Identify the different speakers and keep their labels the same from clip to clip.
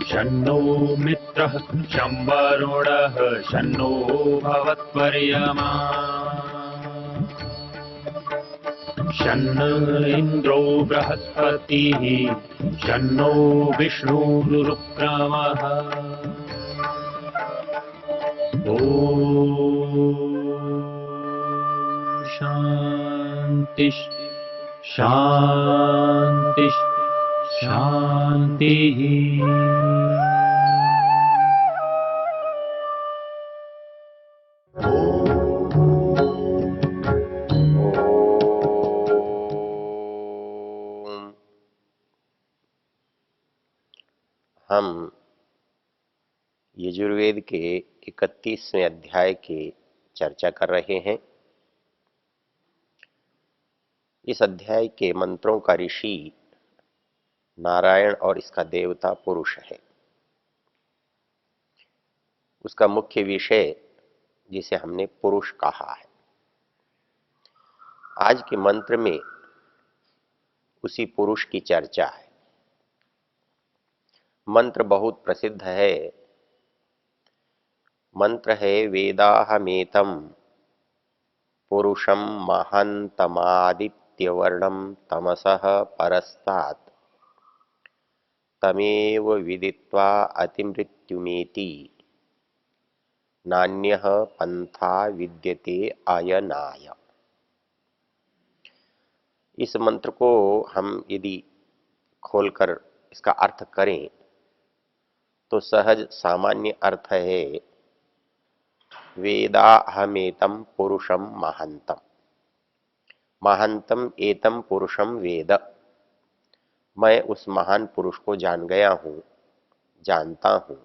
Speaker 1: शन्नो मित्रः शं वरुणः शन्नो भवत्वर्यमा शन्न इन्द्रो बृहस्पतिः शन्नो विष्णुरुक्रमः ॐ शान्ति शान्ति शान्तिः।
Speaker 2: हम यजुर्वेद के 31वें अध्याय की चर्चा कर रहे हैं। इस अध्याय के मंत्रों का ऋषि नारायण और इसका देवता पुरुष है। उसका मुख्य विषय जिसे हमने पुरुष कहा है। आज के मंत्र में उसी पुरुष की चर्चा है। मंत्र बहुत प्रसिद्ध है। मंत्र है वेदाहमेतं पुरुषं महान्तमादित्यवर्णं तमसः परस्तात् तमेव विदित्वा अतिमृत्युमेति नान्यः पंथा विद्यते आयनाय। इस मंत्र को हम यदि खोलकर इसका अर्थ करें तो सहज सामान्य अर्थ है वेदाहमेतं पुरुषं महान्तम। महान्तम एतम पुरुषम वेद। मैं उस महान पुरुष को जान गया हूं, जानता हूं।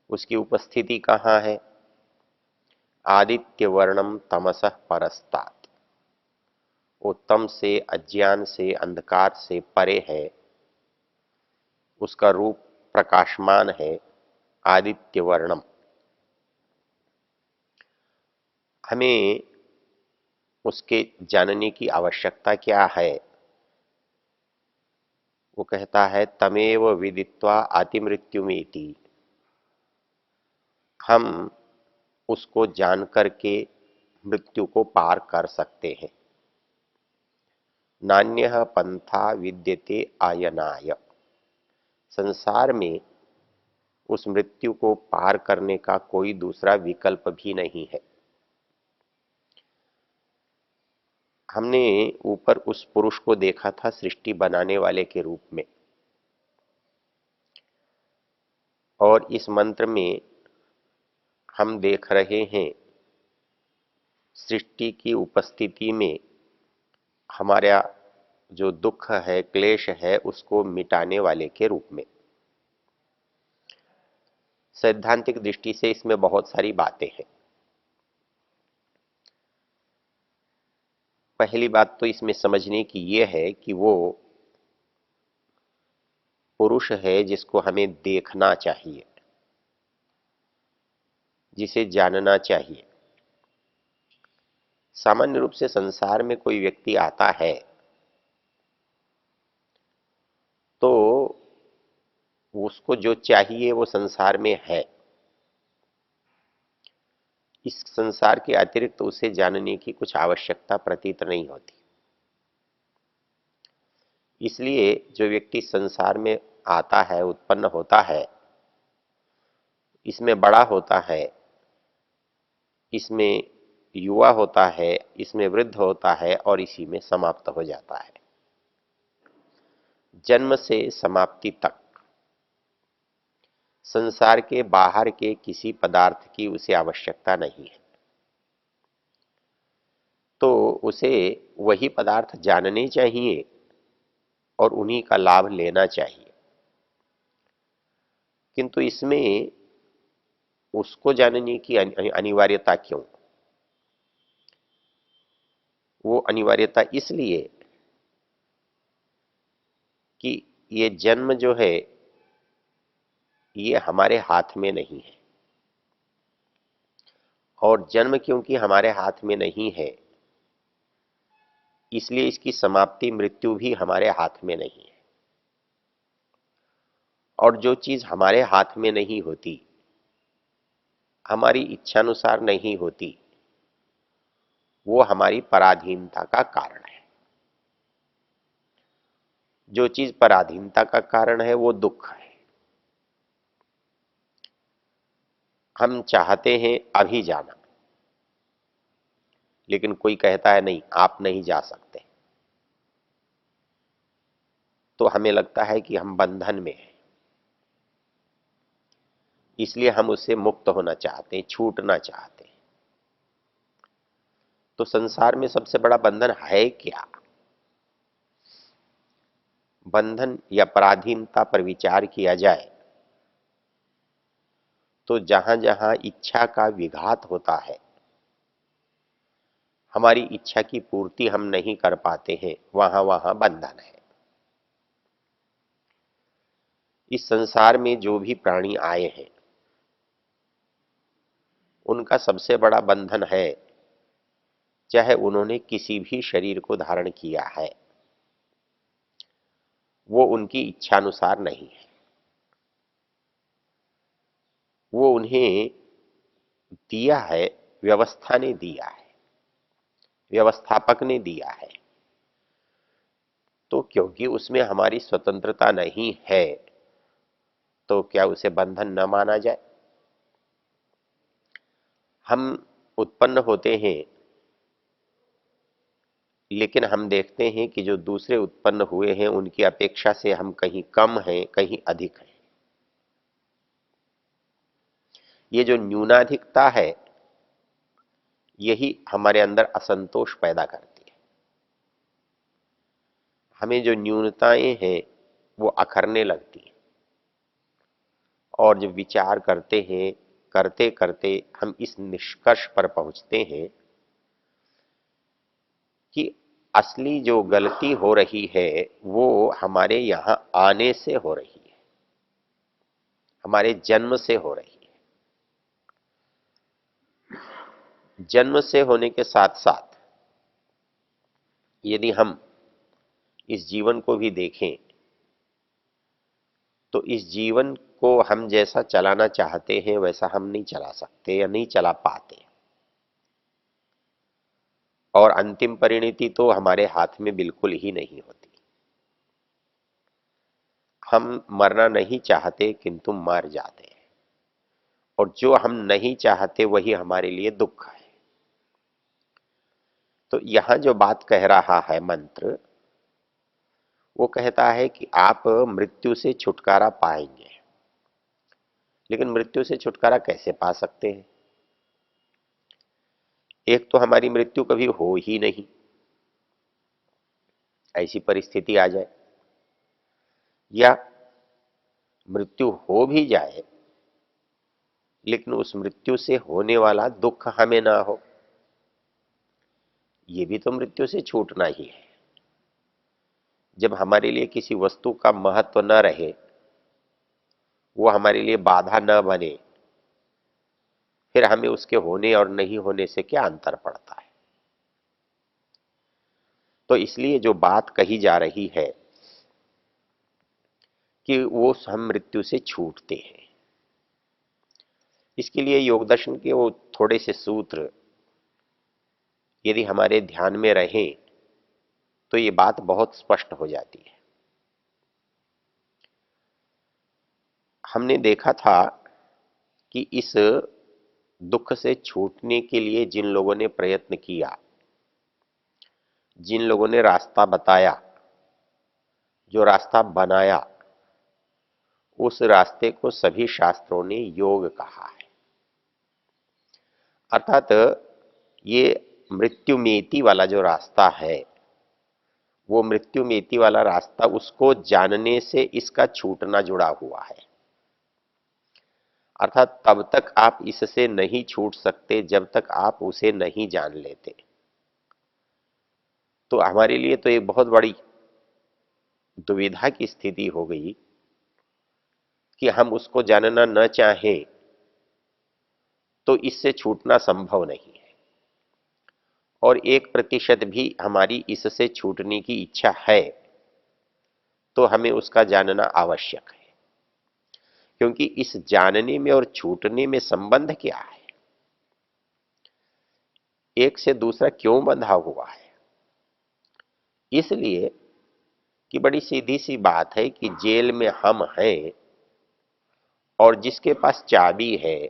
Speaker 2: उसकी उपस्थिति कहाँ है? आदित्य वर्णम तमसः परस्तात्। उत्तम से, अज्ञान से, अंधकार से परे है। उसका रूप प्रकाशमान है, आदित्य वर्णम। हमें उसके जानने की आवश्यकता क्या है? वो कहता है तमेव विदित्वा अतिमृत्युमेति। हम उसको जान करके मृत्यु को पार कर सकते हैं। नान्यः पंथा विद्यते आयनाय। संसार में उस मृत्यु को पार करने का कोई दूसरा विकल्प भी नहीं है। हमने ऊपर उस पुरुष को देखा था सृष्टि बनाने वाले के रूप में, और इस मंत्र में हम देख रहे हैं सृष्टि की उपस्थिति में हमारा जो दुख है, क्लेश है, उसको मिटाने वाले के रूप में। सैद्धांतिक दृष्टि से इसमें बहुत सारी बातें हैं। पहली बात तो इसमें समझने की ये है कि वो पुरुष है जिसको हमें देखना चाहिए, जिसे जानना चाहिए। सामान्य रूप से संसार में कोई व्यक्ति आता है तो उसको जो चाहिए वो संसार में है। इस संसार के अतिरिक्त उसे जानने की कुछ आवश्यकता प्रतीत नहीं होती। इसलिए जो व्यक्ति संसार में आता है, उत्पन्न होता है, इसमें बड़ा होता है, इसमें युवा होता है, इसमें वृद्ध होता है और इसी में समाप्त हो जाता है। जन्म से समाप्ति तक संसार के बाहर के किसी पदार्थ की उसे आवश्यकता नहीं है। तो उसे वही पदार्थ जानने चाहिए और उन्हीं का लाभ लेना चाहिए। किंतु इसमें उसको जानने की अनिवार्यता क्यों? वो अनिवार्यता इसलिए कि ये जन्म जो है ये हमारे हाथ में नहीं है। और जन्म क्योंकि हमारे हाथ में नहीं है, इसलिए इसकी समाप्ति मृत्यु भी हमारे हाथ में नहीं है। और जो चीज हमारे हाथ में नहीं होती, हमारी इच्छानुसार नहीं होती, वो हमारी पराधीनता का कारण है। जो चीज पराधीनता का कारण है वो दुख है। हम चाहते हैं अभी जाना, लेकिन कोई कहता है नहीं, आप नहीं जा सकते, तो हमें लगता है कि हम बंधन में हैं, इसलिए हम उससे मुक्त होना चाहते हैं, छूटना चाहते हैं। तो संसार में सबसे बड़ा बंधन है क्या? बंधन या पराधीनता पर विचार किया जाए तो जहां जहां इच्छा का विघात होता है, हमारी इच्छा की पूर्ति हम नहीं कर पाते हैं, वहां वहां बंधन है। इस संसार में जो भी प्राणी आए हैं, उनका सबसे बड़ा बंधन है, चाहे उन्होंने किसी भी शरीर को धारण किया है, वो उनकी इच्छानुसार नहीं है। वो उन्हें दिया है, व्यवस्था ने दिया है, व्यवस्थापक ने दिया है। तो क्योंकि उसमें हमारी स्वतंत्रता नहीं है, तो क्या उसे बंधन न माना जाए? हम उत्पन्न होते हैं, लेकिन हम देखते हैं कि जो दूसरे उत्पन्न हुए हैं उनकी अपेक्षा से हम कहीं कम हैं, कहीं अधिक हैं। ये जो न्यूनाधिकता है, यही हमारे अंदर असंतोष पैदा करती है। हमें जो न्यूनताएं हैं वो अखरने लगती हैं, और जब विचार करते हैं, करते करते हम इस निष्कर्ष पर पहुंचते हैं कि असली जो गलती हो रही है वो हमारे यहां आने से हो रही है, हमारे जन्म से हो रही है। जन्म से होने के साथ साथ यदि हम इस जीवन को भी देखें तो इस जीवन को हम जैसा चलाना चाहते हैं वैसा हम नहीं चला सकते या नहीं चला पाते, और अंतिम परिणति तो हमारे हाथ में बिल्कुल ही नहीं होती। हम मरना नहीं चाहते किंतु मर जाते हैं, और जो हम नहीं चाहते वही हमारे लिए दुख है। तो यहां जो बात कह रहा है मंत्र, वो कहता है कि आप मृत्यु से छुटकारा पाएंगे। लेकिन मृत्यु से छुटकारा कैसे पा सकते हैं? एक तो हमारी मृत्यु कभी हो ही नहीं, ऐसी परिस्थिति आ जाए, या मृत्यु हो भी जाए लेकिन उस मृत्यु से होने वाला दुख हमें ना हो। ये भी तो मृत्यु से छूटना ही है। जब हमारे लिए किसी वस्तु का महत्व न रहे, वो हमारे लिए बाधा न बने, फिर हमें उसके होने और नहीं होने से क्या अंतर पड़ता है? तो इसलिए जो बात कही जा रही है कि वो हम मृत्यु से छूटते हैं, इसके लिए योग दर्शन के वो थोड़े से सूत्र यदि हमारे ध्यान में रहें तो ये बात बहुत स्पष्ट हो जाती है। हमने देखा था कि इस दुख से छूटने के लिए जिन लोगों ने प्रयत्न किया, जिन लोगों ने रास्ता बताया, जो रास्ता बनाया, उस रास्ते को सभी शास्त्रों ने योग कहा है। अर्थात ये मृत्युमेति वाला जो रास्ता है, वो मृत्युमेति वाला रास्ता, उसको जानने से इसका छूटना जुड़ा हुआ है। अर्थात तब तक आप इससे नहीं छूट सकते जब तक आप उसे नहीं जान लेते। तो हमारे लिए तो एक बहुत बड़ी दुविधा की स्थिति हो गई कि हम उसको जानना न चाहें तो इससे छूटना संभव नहीं है, और 1% भी हमारी इससे छूटने की इच्छा है तो हमें उसका जानना आवश्यक है, क्योंकि इस जानने में और छूटने में संबंध क्या है, एक से दूसरा क्यों बंधा हुआ है। इसलिए कि बड़ी सीधी सी बात है कि जेल में हम हैं और जिसके पास चाबी है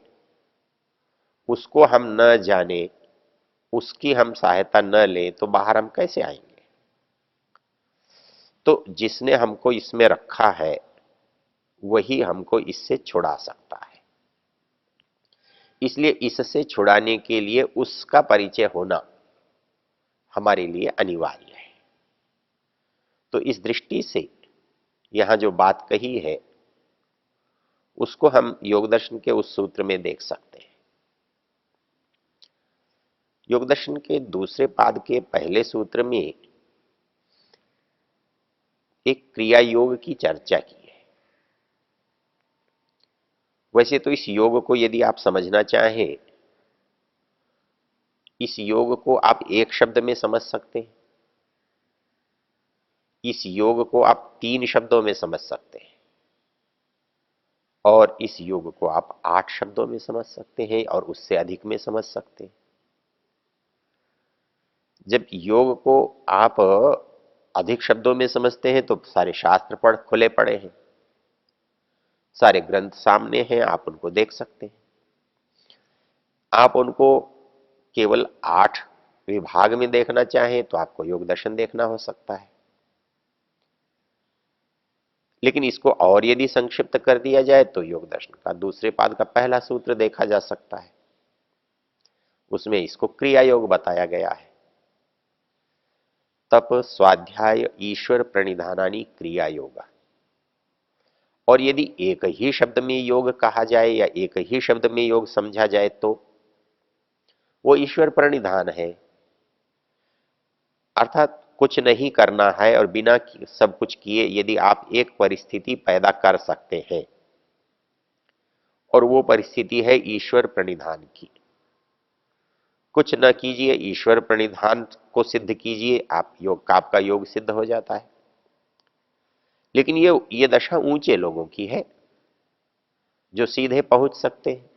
Speaker 2: उसको हम न जाने, उसकी हम सहायता न लें तो बाहर हम कैसे आएंगे। तो जिसने हमको इसमें रखा है वही हमको इससे छुड़ा सकता है। इसलिए इससे छुड़ाने के लिए उसका परिचय होना हमारे लिए अनिवार्य है। तो इस दृष्टि से यहां जो बात कही है उसको हम योग दर्शन के उस सूत्र में देख सकते हैं। योग दर्शन के दूसरे पाद के पहले सूत्र में एक क्रिया योग की चर्चा की है। वैसे तो इस योग को यदि आप समझना चाहें, इस योग को आप एक शब्द में समझ सकते हैं, इस योग को आप 3 शब्दों में समझ सकते हैं, और इस योग को आप 8 शब्दों में समझ सकते हैं और उससे अधिक में समझ सकते हैं। जब योग को आप अधिक शब्दों में समझते हैं तो सारे शास्त्र पढ़ खुले पड़े हैं, सारे ग्रंथ सामने हैं, आप उनको देख सकते हैं। आप उनको केवल 8 विभाग में देखना चाहें तो आपको योग दर्शन देखना हो सकता है। लेकिन इसको और यदि संक्षिप्त कर दिया जाए तो योग दर्शन का दूसरे पाद का पहला सूत्र देखा जा सकता है, उसमें इसको क्रिया योग बताया गया है। तप स्वाध्याय ईश्वर प्रणिधानानि क्रिया योग। और यदि एक ही शब्द में योग कहा जाए या एक ही शब्द में योग समझा जाए तो वो ईश्वर प्रणिधान है, अर्थात कुछ नहीं करना है और बिना सब कुछ किए यदि आप एक परिस्थिति पैदा कर सकते हैं और वो परिस्थिति है ईश्वर प्रणिधान की। कुछ न कीजिए, ईश्वर प्रणिधान को सिद्ध कीजिए, आपका योग सिद्ध हो जाता है। लेकिन ये दशा ऊंचे लोगों की है जो सीधे पहुंच सकते हैं।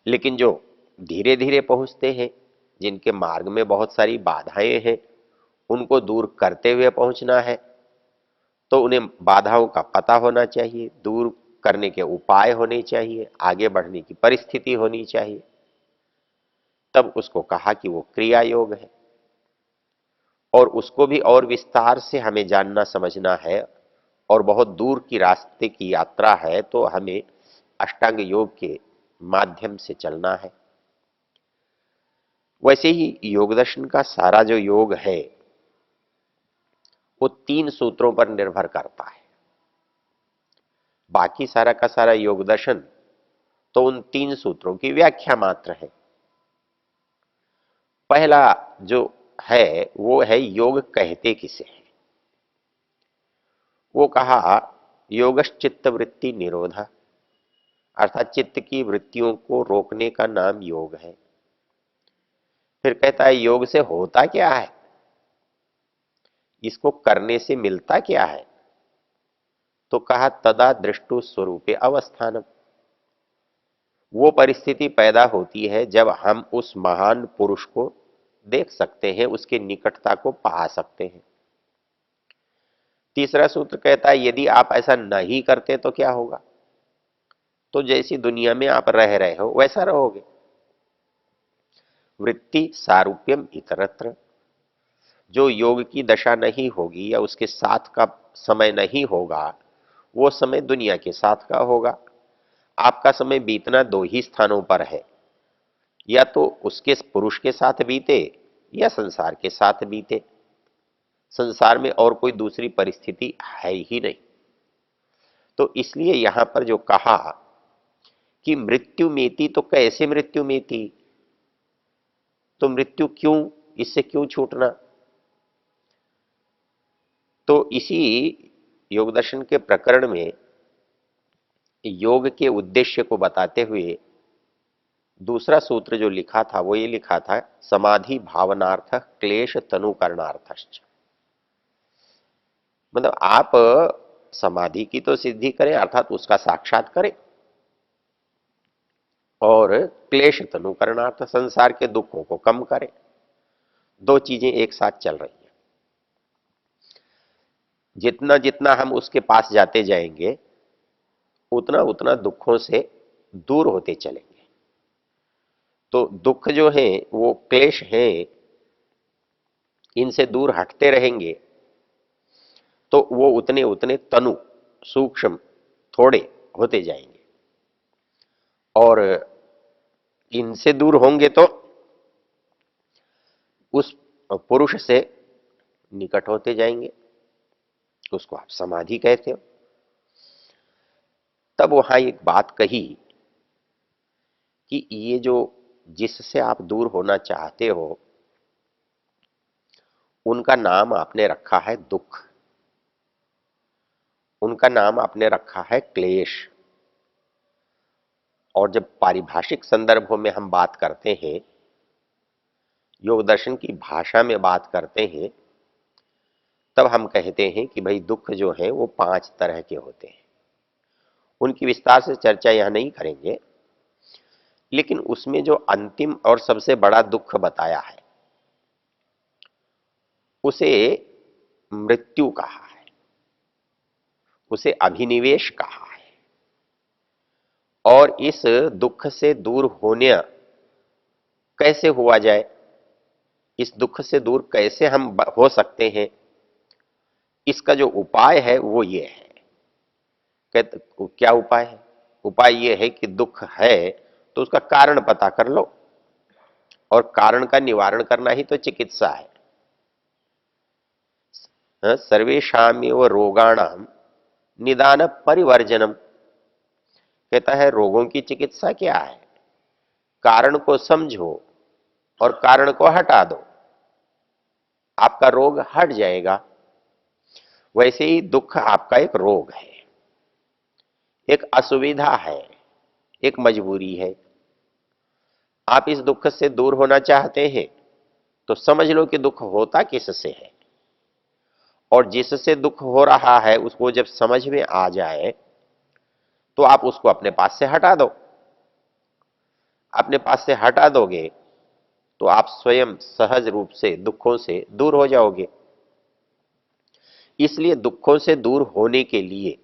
Speaker 2: लेकिन जो धीरे धीरे पहुंचते हैं, जिनके मार्ग में बहुत सारी बाधाएं हैं, उनको दूर करते हुए पहुंचना है तो उन्हें बाधाओं का पता होना चाहिए, दूर करने के उपाय होने चाहिए, आगे बढ़ने की परिस्थिति होनी चाहिए। तब उसको कहा कि वो क्रिया योग है, और उसको भी और विस्तार से हमें जानना समझना है और बहुत दूर की रास्ते की यात्रा है तो हमें अष्टांग योग के माध्यम से चलना है। वैसे ही योग दर्शन का सारा जो योग है वो 3 सूत्रों पर निर्भर करता है। बाकी सारा का सारा योग दर्शन तो उन 3 सूत्रों की व्याख्या मात्र है। पहला जो है वो है योग कहते किसे है। वो कहा योगश्चित्त वृत्ति निरोध, अर्थात चित्त की वृत्तियों को रोकने का नाम योग है। फिर कहता है योग से होता क्या है, इसको करने से मिलता क्या है। तो कहा तदा दृष्टु स्वरूपे अवस्थानम, वो परिस्थिति पैदा होती है जब हम उस महान पुरुष को देख सकते हैं, उसके निकटता को पा सकते हैं। तीसरा सूत्र कहता है यदि आप ऐसा नहीं करते तो क्या होगा, तो जैसी दुनिया में आप रह रहे हो वैसा रहोगे। वृत्ति सारूप्यम इतरत्र, जो योग की दशा नहीं होगी या उसके साथ का समय नहीं होगा वो समय दुनिया के साथ का होगा। आपका समय बीतना 2 ही स्थानों पर है, या तो उसके पुरुष के साथ बीते या संसार के साथ बीते। संसार में और कोई दूसरी परिस्थिति है ही नहीं। तो इसलिए यहां पर जो कहा कि मृत्यु मेती, तो कैसे मृत्यु मेती, तो मृत्यु क्यों, इससे क्यों छूटना। तो इसी योग दर्शन के प्रकरण में योग के उद्देश्य को बताते हुए दूसरा सूत्र जो लिखा था वो ये लिखा था, समाधि भावनार्थ क्लेश तनुकरणार्थश्च। मतलब आप समाधि की तो सिद्धि करें, अर्थात उसका साक्षात करें, और क्लेश तनुकरणार्थ संसार के दुखों को कम करें। दो चीजें एक साथ चल रही हैं। जितना जितना हम उसके पास जाते जाएंगे उतना उतना दुखों से दूर होते चलेंगे। तो दुख जो है वो क्लेश है, इनसे दूर हटते रहेंगे तो वो उतने उतने तनु सूक्ष्म थोड़े होते जाएंगे, और इनसे दूर होंगे तो उस पुरुष से निकट होते जाएंगे, उसको आप समाधि कहते हो। तब वहां एक बात कही कि ये जो जिससे आप दूर होना चाहते हो उनका नाम आपने रखा है दुख, उनका नाम आपने रखा है क्लेश। और जब पारिभाषिक संदर्भों में हम बात करते हैं, योग दर्शन की भाषा में बात करते हैं, तब हम कहते हैं कि भाई दुख जो है वो 5 तरह के होते हैं। उनकी विस्तार से चर्चा यहां नहीं करेंगे, लेकिन उसमें जो अंतिम और सबसे बड़ा दुख बताया है उसे मृत्यु कहा है, उसे अभिनिवेश कहा है। और इस दुख से दूर होने कैसे हुआ जाए, इस दुख से दूर कैसे हम हो सकते हैं, इसका जो उपाय है वो ये है। कहते क्या उपाय है? उपाय ये है कि दुख है तो उसका कारण पता कर लो, और कारण का निवारण करना ही तो चिकित्सा है। सर्वेषामेव रोगाणाम निदान परिवर्जनम। कहता है रोगों की चिकित्सा क्या है? कारण को समझो और कारण को हटा दो, आपका रोग हट जाएगा। वैसे ही दुख आपका एक रोग है, एक असुविधा है, एक मजबूरी है। आप इस दुख से दूर होना चाहते हैं तो समझ लो कि दुख होता किससे है, और जिससे दुख हो रहा है उसको जब समझ में आ जाए तो आप उसको अपने पास से हटा दो। अपने पास से हटा दोगे तो आप स्वयं सहज रूप से दुखों से दूर हो जाओगे। इसलिए दुखों से दूर होने के लिए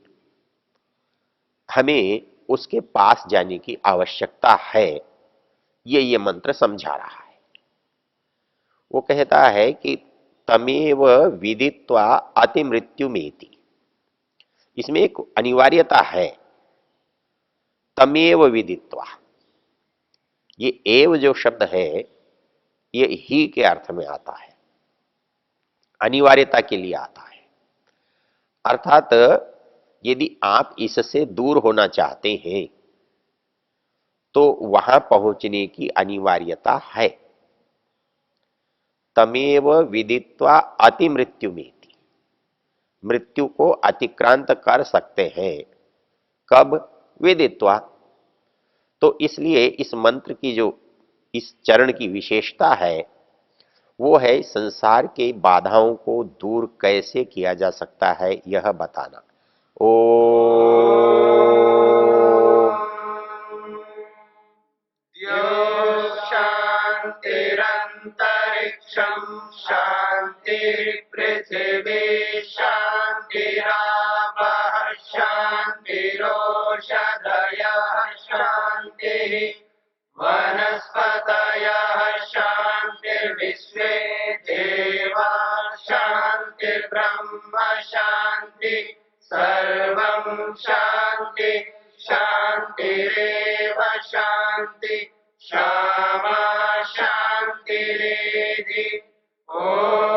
Speaker 2: हमें उसके पास जाने की आवश्यकता है, ये मंत्र समझा रहा है। वो कहता है कि तमेव विदित्वा अति मृत्यु मेति। इसमें एक अनिवार्यता है, तमेव विदित्वा। ये एव जो शब्द है ये ही के अर्थ में आता है, अनिवार्यता के लिए आता है। अर्थात यदि आप इससे दूर होना चाहते हैं तो वहां पहुंचने की अनिवार्यता है। तमेव विदित्वा अति मृत्यु में, मृत्यु को अतिक्रांत कर सकते हैं। कब? विदित्वा। तो इसलिए इस मंत्र की जो इस चरण की विशेषता है वो है संसार के बाधाओं को दूर कैसे किया जा सकता है यह बताना। ओ
Speaker 3: शांतिरंतरिक्षम शांति पृथिवी शांतिरापः शांतिरोषधयः शांति वनस्पतयः शांतिर्विश्वे देवा शांतिर्ब्रह्म शांति सर्वं शांति शांतिरेव शांति क्षमा शांतिरेधि। ओम